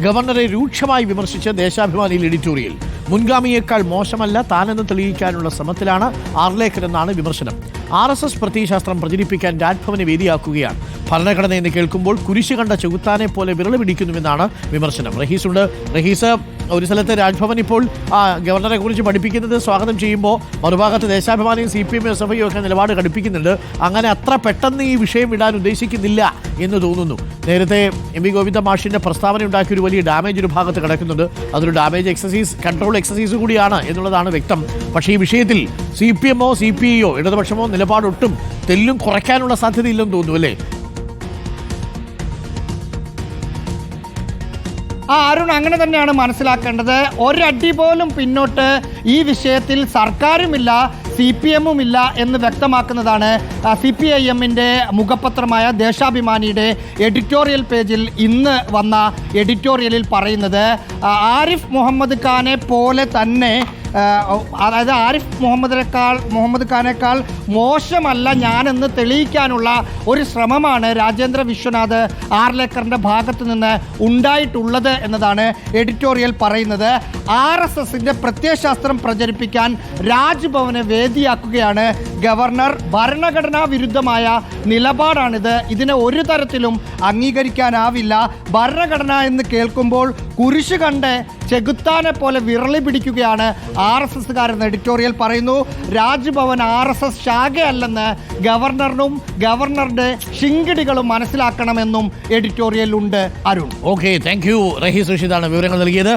ഗവർണറെ രൂക്ഷമായി വിമർശിച്ച് ദേശാഭിമാനിയിൽ എഡിറ്റോറിയൽ. മുൻഗാമിയേക്കാൾ മോശമല്ല താനെന്ന് തെളിയിക്കാനുള്ള ശ്രമത്തിലാണ് ആർലേക്കർ എന്നാണ് വിമർശനം. RSS പ്രത്യയശാസ്ത്രം പ്രചരിപ്പിക്കാൻ രാജ്ഭവനെ വേദിയാക്കുകയാണ്. ഭരണഘടന എന്ന് കേൾക്കുമ്പോൾ കുരിശ് കണ്ട ചെകുത്താനെ പോലെ വിരളി പിടിക്കുന്നുവെന്നാണ് വിമർശനം. റഹീസ് ഒരു സ്ഥലത്ത് രാജ്ഭവൻ ഇപ്പോൾ ഗവർണറെ കുറിച്ച് പഠിപ്പിക്കുന്നത് സ്വാഗതം ചെയ്യുമ്പോൾ മറുഭാഗത്ത് ദേശാഭിമാനിയും CPM SFI ഒക്കെ നിലപാട് ഘടിപ്പിക്കുന്നുണ്ട്. അങ്ങനെ അത്ര പെട്ടെന്ന് ഈ വിഷയം വിടാൻ ഉദ്ദേശിക്കുന്നില്ല എന്ന് തോന്നുന്നു. നേരത്തെ MV ഗോവിന്ദ മാഷിന്റെ പ്രസ്താവന ഉണ്ടാക്കിയ ഒരു വലിയ ഡാമേജ് ഒരു ഭാഗത്ത് കിടക്കുന്നുണ്ട്. അതൊരു ഡാമേജ് എക്സസൈസ്, കൺട്രോൾ എക്സസൈസ് കൂടിയാണ് എന്നുള്ളതാണ് വ്യക്തം. പക്ഷേ ഈ വിഷയത്തിൽ CPM ഓ CPI ഓ ഇടതുപക്ഷമോ നിലപാടൊട്ടും തെല്ലും കുറയ്ക്കാനുള്ള സാധ്യതയില്ലെന്ന് തോന്നുന്നു അല്ലേ? അരുൺ, അങ്ങനെ തന്നെയാണ് മനസ്സിലാക്കേണ്ടത്. ഒരടി പോലും പിന്നോട്ട് ഈ വിഷയത്തിൽ സർക്കാരുമില്ല, CPM ഇല്ല എന്ന് വ്യക്തമാക്കുന്നതാണ് CPIM-ന്റെ മുഖപത്രമായ ദേശാഭിമാനിയുടെ എഡിറ്റോറിയൽ പേജിൽ ഇന്ന് വന്ന എഡിറ്റോറിയലിൽ പറയുന്നത്. ആരിഫ് മുഹമ്മദ് ഖാനെ പോലെ തന്നെ, അതായത് ആരിഫ് മുഹമ്മദ് ഖാനേക്കാൾ മോശമല്ല ഞാനെന്ന് തെളിയിക്കാനുള്ള ഒരു ശ്രമമാണ് രാജേന്ദ്ര വിശ്വനാഥ് ആർലേക്കറിൻ്റെ ഭാഗത്തു നിന്ന് ഉണ്ടായിട്ടുള്ളത് എന്നതാണ് എഡിറ്റോറിയൽ പറയുന്നത്. RSSന്റെ പ്രത്യയശാസ്ത്രം പ്രചരിപ്പിക്കാൻ രാജ്ഭവനെ വേദിയാക്കുകയാണ് ഗവർണർ. ഭരണഘടനാ വിരുദ്ധമായ നിലപാടാണിത്. ഇതിനെ ഒരു തരത്തിലും അംഗീകരിക്കാനാവില്ല. ഭരണഘടന എന്ന് കേൾക്കുമ്പോൾ കുരിശ് കണ്ട് ചെകുത്താനെ പോലെ വിരളി പിടിക്കുകയാണ് RSSകാരെന്ന് എഡിറ്റോറിയൽ പറയുന്നു. രാജ്ഭവൻ RSS ശാഖയല്ലെന്ന് ഗവർണറിനും ഗവർണറുടെ ശിങ്കിടികളും മനസ്സിലാക്കണമെന്നും എഡിറ്റോറിയൽ ഉണ്ട്. Arun, okay, thank you. Rahees റഷീദാണ് വിവരങ്ങൾ നൽകിയത്.